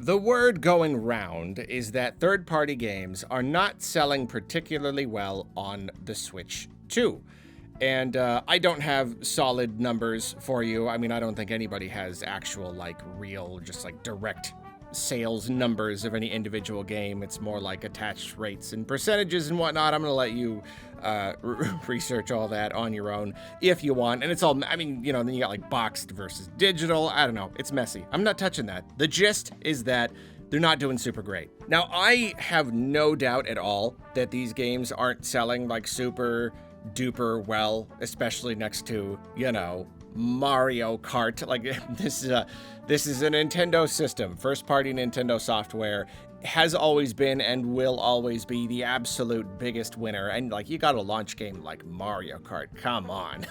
The word going round is that third-party games are not selling particularly well on the Switch 2. And I don't have solid numbers for you. I mean, I don't think anybody has actual, like, real, just like direct sales numbers of any individual game. It's more like attach rates and percentages and whatnot. I'm going to let you research all that on your own if you want. And it's all, I mean, then you got like boxed versus digital. I don't know. It's messy. I'm not touching that. The gist is that they're not doing super great. Now, I have no doubt at all that these games aren't selling like super duper well, especially next to, Mario Kart. Like, this is a Nintendo system, first-party Nintendo software, has always been and will always be the absolute biggest winner. And like, you got a launch game like Mario Kart. Come on.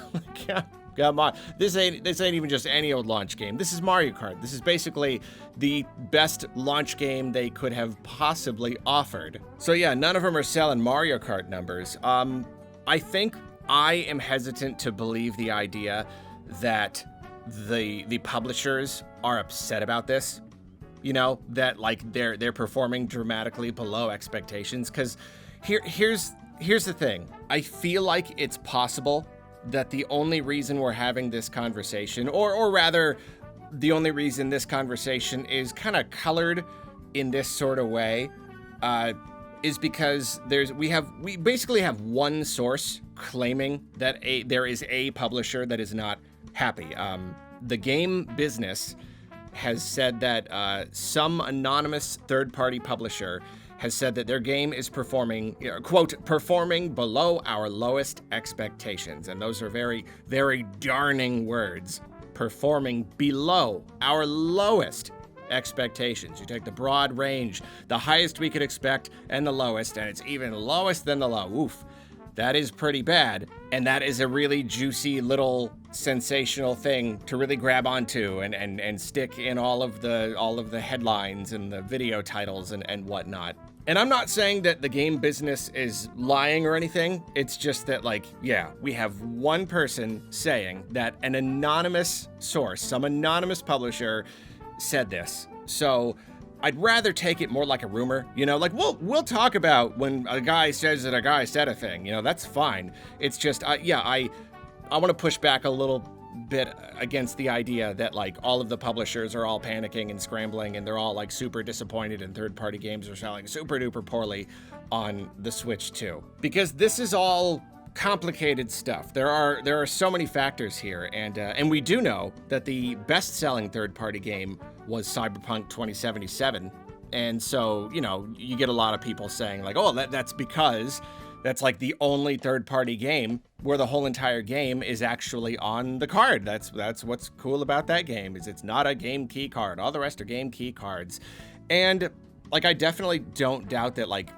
Come on. This ain't even just any old launch game. This is Mario Kart. This is basically the best launch game they could have possibly offered. So yeah, none of them are selling Mario Kart numbers. I think I am hesitant to believe the idea that the publishers are upset about this, that like they're performing dramatically below expectations. Because here's the thing. I feel like it's possible that the only reason we're having this conversation, or rather the only reason this conversation is kind of colored in this sort of way, is because we basically have one source claiming that there is a publisher that is not happy. The game business has said that some anonymous third-party publisher has said that their game is performing, quote, performing below our lowest expectations. And those are very, very darning words. Performing below our lowest expectations. You take the broad range, the highest we could expect, and the lowest, and it's even lowest than the low. Oof. That is pretty bad, and that is a really juicy little sensational thing to really grab onto and stick in all of the headlines and the video titles and whatnot. And I'm not saying that the game business is lying or anything. It's just that, like, yeah, we have one person saying that an anonymous source, some anonymous publisher, said this. So I'd rather take it more like a rumor, like we'll talk about when a guy says that a guy said a thing, that's fine. It's just, I want to push back a little bit against the idea that like all of the publishers are all panicking and scrambling and they're all like super disappointed and third-party games are selling super duper poorly on the Switch 2. Because this is all complicated stuff. There are so many factors here, and we do know that the best-selling third-party game was Cyberpunk 2077, and so you get a lot of people saying like, oh, that's because that's like the only third-party game where the whole entire game is actually on the card. That's what's cool about that game, is it's not a game key card. All the rest are game key cards, and like I definitely don't doubt that like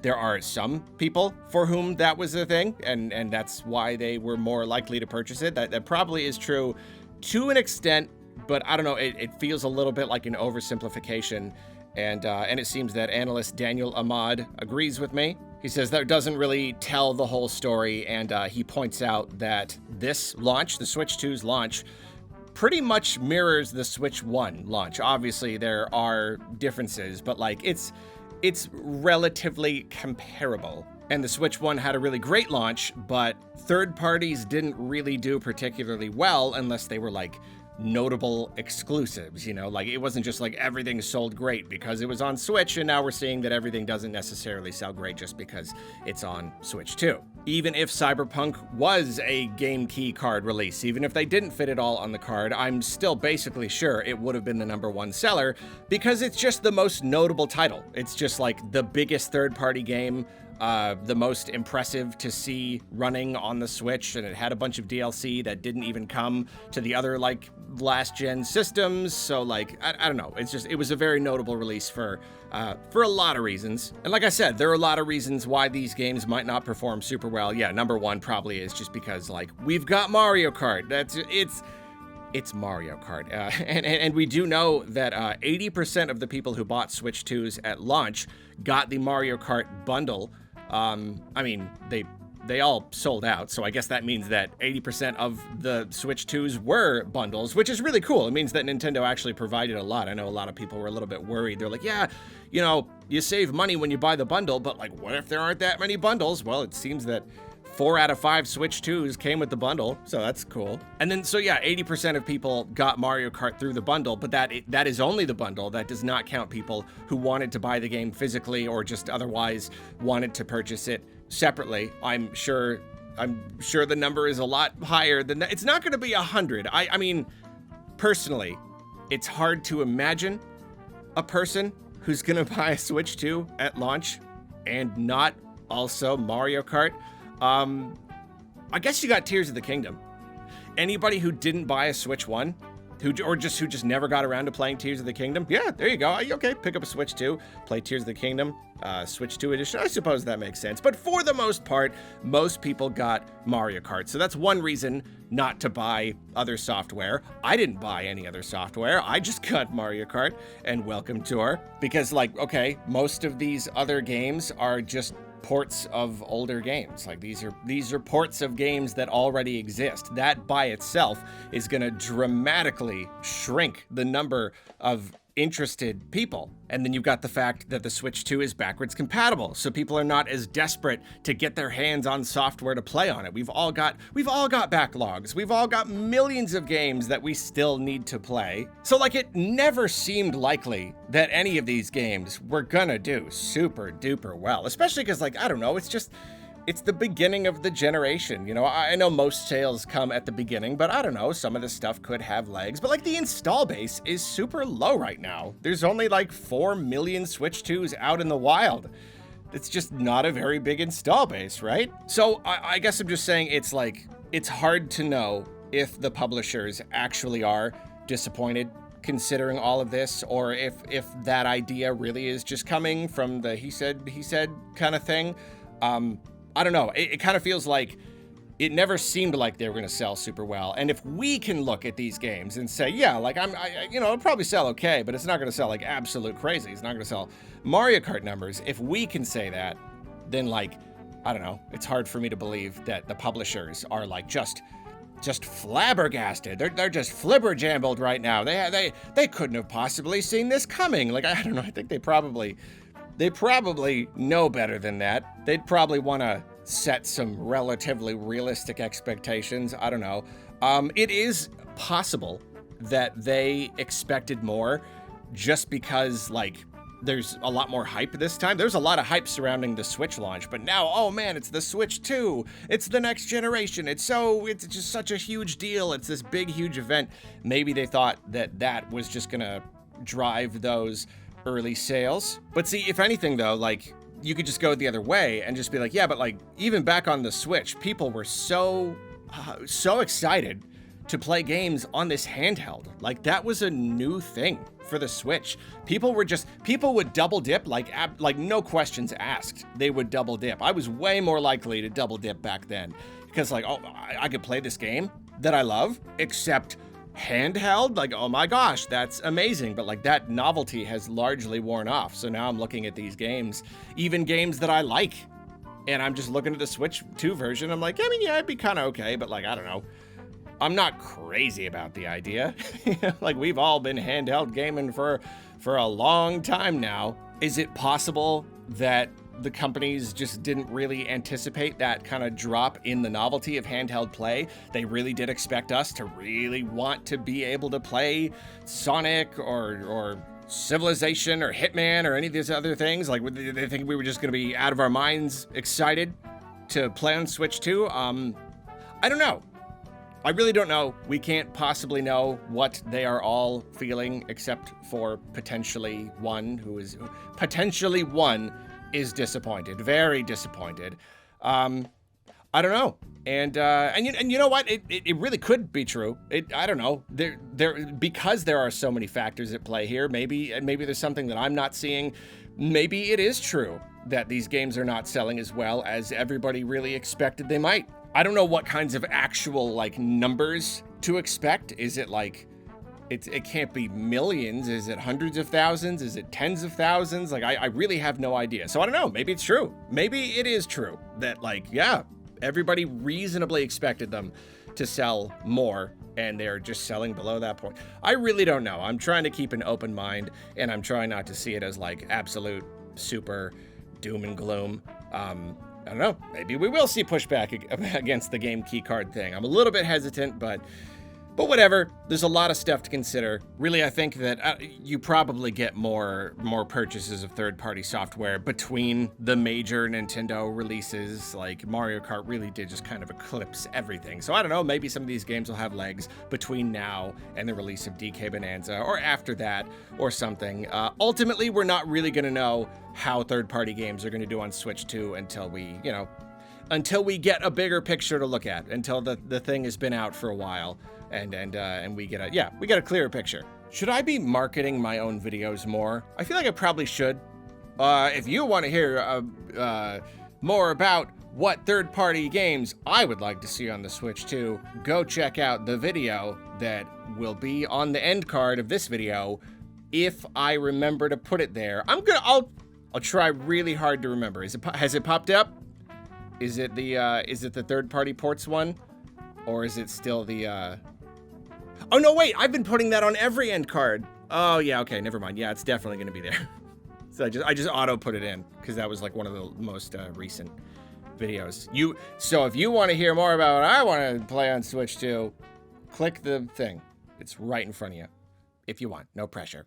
there are some people for whom that was a thing, and that's why they were more likely to purchase it. That probably is true to an extent, but I don't know, it feels a little bit like an oversimplification, and it seems that analyst Daniel Ahmad agrees with me. He says that doesn't really tell the whole story, and he points out that this launch, the Switch 2's launch, pretty much mirrors the Switch 1 launch. Obviously, there are differences, but like it's relatively comparable. And the Switch 1 had a really great launch, but third parties didn't really do particularly well unless they were like notable exclusives, like it wasn't just like everything sold great because it was on Switch, and now we're seeing that everything doesn't necessarily sell great just because it's on Switch 2. Even if Cyberpunk was a game key card release, even if they didn't fit it all on the card, I'm still basically sure it would have been the #1 seller because it's just the most notable title. It's just like the biggest third-party game, the most impressive to see running on the Switch, and it had a bunch of DLC that didn't even come to the other like last gen systems. So like I don't know, it was a very notable release for a lot of reasons. And like I said, there are a lot of reasons why these games might not perform super well. Yeah, #1 probably is just because like we've got Mario Kart. It's Mario Kart. And we do know that 80% of the people who bought Switch 2s at launch got the Mario Kart bundle. I mean, they they all sold out. So I guess that means that 80% of the Switch 2s were bundles, which is really cool. It means that Nintendo actually provided a lot. I know a lot of people were a little bit worried. They're like, yeah, you know, you save money when you buy the bundle, but like, what if there aren't that many bundles? Well, it seems that 4 out of 5 Switch 2s came with the bundle, so that's cool. And then, so yeah, 80% of people got Mario Kart through the bundle, but that is only the bundle. That does not count people who wanted to buy the game physically or just otherwise wanted to purchase it separately. I'm sure the number is a lot higher than that. It's not going to be 100. I mean, personally, it's hard to imagine a person who's going to buy a Switch 2 at launch and not also Mario Kart. I guess you got Tears of the Kingdom. Anybody who didn't buy a Switch 1, who just never got around to playing Tears of the Kingdom, yeah, there you go. Okay, pick up a Switch 2, play Tears of the Kingdom, Switch 2 edition. I suppose that makes sense. But for the most part, most people got Mario Kart. So that's one reason not to buy other software. I didn't buy any other software. I just got Mario Kart and Welcome Tour because, like, okay, most of these other games are just ports of older games. Like these are ports of games that already exist. That by itself is going to dramatically shrink the number of interested people. And then you've got the fact that the Switch 2 is backwards compatible, so people are not as desperate to get their hands on software to play on it. We've all got backlogs. We've all got millions of games that we still need to play. So like it never seemed likely that any of these games were gonna do super duper well, especially because, like, I don't know, it's the beginning of the generation. You know, I know most sales come at the beginning, but I don't know, some of this stuff could have legs. But like the install base is super low right now. There's only like 4 million Switch 2s out in the wild. It's just not a very big install base, right? So I guess I'm just saying it's hard to know if the publishers actually are disappointed considering all of this, or if that idea really is just coming from the he said kind of thing. I don't know. It kind of feels like it never seemed like they were going to sell super well. And if we can look at these games and say, yeah, like it'll probably sell okay, but it's not going to sell like absolute crazy. It's not going to sell Mario Kart numbers. If we can say that, then like, I don't know. It's hard for me to believe that the publishers are like just flabbergasted. They're just flibberjambled right now. They couldn't have possibly seen this coming. Like, I don't know. I think they probably know better than that. They'd probably want to set some relatively realistic expectations. I don't know. It is possible that they expected more just because, like, there's a lot more hype this time. There's a lot of hype surrounding the Switch launch, but now, oh man, it's the Switch 2. It's the next generation. It's just such a huge deal. It's this big, huge event. Maybe they thought that was just gonna drive those early sales. But see, if anything though, like, you could just go the other way and just be like, yeah, but like, even back on the Switch, people were so excited to play games on this handheld. Like, that was a new thing for the Switch. People would double dip, like no questions asked. They would double dip. I was way more likely to double dip back then because, like, oh, I could play this game that I love, except handheld. Like, oh my gosh, that's amazing. But like, that novelty has largely worn off. So now I'm looking at these games, even games that I like, and I'm just looking at the Switch 2 version. I'm like, I mean, yeah, it'd be kind of okay, but like, I don't know. I'm not crazy about the idea. Like, we've all been handheld gaming for a long time now. Is it possible that the companies just didn't really anticipate that kind of drop in the novelty of handheld play? They really did expect us to really want to be able to play Sonic or Civilization or Hitman or any of these other things. Like, they think we were just going to be out of our minds excited to play on Switch 2? I don't know. I really don't know. We can't possibly know what they are all feeling, except for potentially one is disappointed, very disappointed. I don't know. And you know what? It really could be true. I don't know. Because there are so many factors at play here. Maybe there's something that I'm not seeing. Maybe it is true that these games are not selling as well as everybody really expected they might. I don't know what kinds of actual, like, numbers to expect. Is it like, it can't be millions. Is it hundreds of thousands? Is it tens of thousands? Like, I really have no idea. So I don't know. Maybe it's true. Maybe it is true that, like, yeah, Everybody reasonably expected them to sell more, and they're just selling below that point. I really don't know. I'm trying to keep an open mind, and I'm trying not to see it as like absolute super doom and gloom. I don't know. Maybe we will see pushback against the game key card thing. I'm a little bit hesitant, but whatever. There's a lot of stuff to consider. Really, I think that you probably get more purchases of third-party software between the major Nintendo releases. Like Mario Kart really did just kind of eclipse everything. So I don't know, maybe some of these games will have legs between now and the release of DK Bonanza, or after that, or something. Ultimately, we're not really going to know how third-party games are going to do on Switch 2 until we, until we get a bigger picture to look at, until the thing has been out for a while. And we get a clearer picture. Should I be marketing my own videos more? I feel like I probably should. If you want to hear more about what third-party games I would like to see on the Switch 2, go check out the video that will be on the end card of this video, if I remember to put it there. I'll try really hard to remember. Has it popped up? Is it the third-party ports one, or is it still the Oh, no, wait, I've been putting that on every end card. Oh, yeah, okay, never mind. Yeah, it's definitely going to be there. So I just auto put it in, because that was like one of the most recent videos. So if you want to hear more about what I want to play on Switch 2, click the thing. It's right in front of you. If you want, no pressure.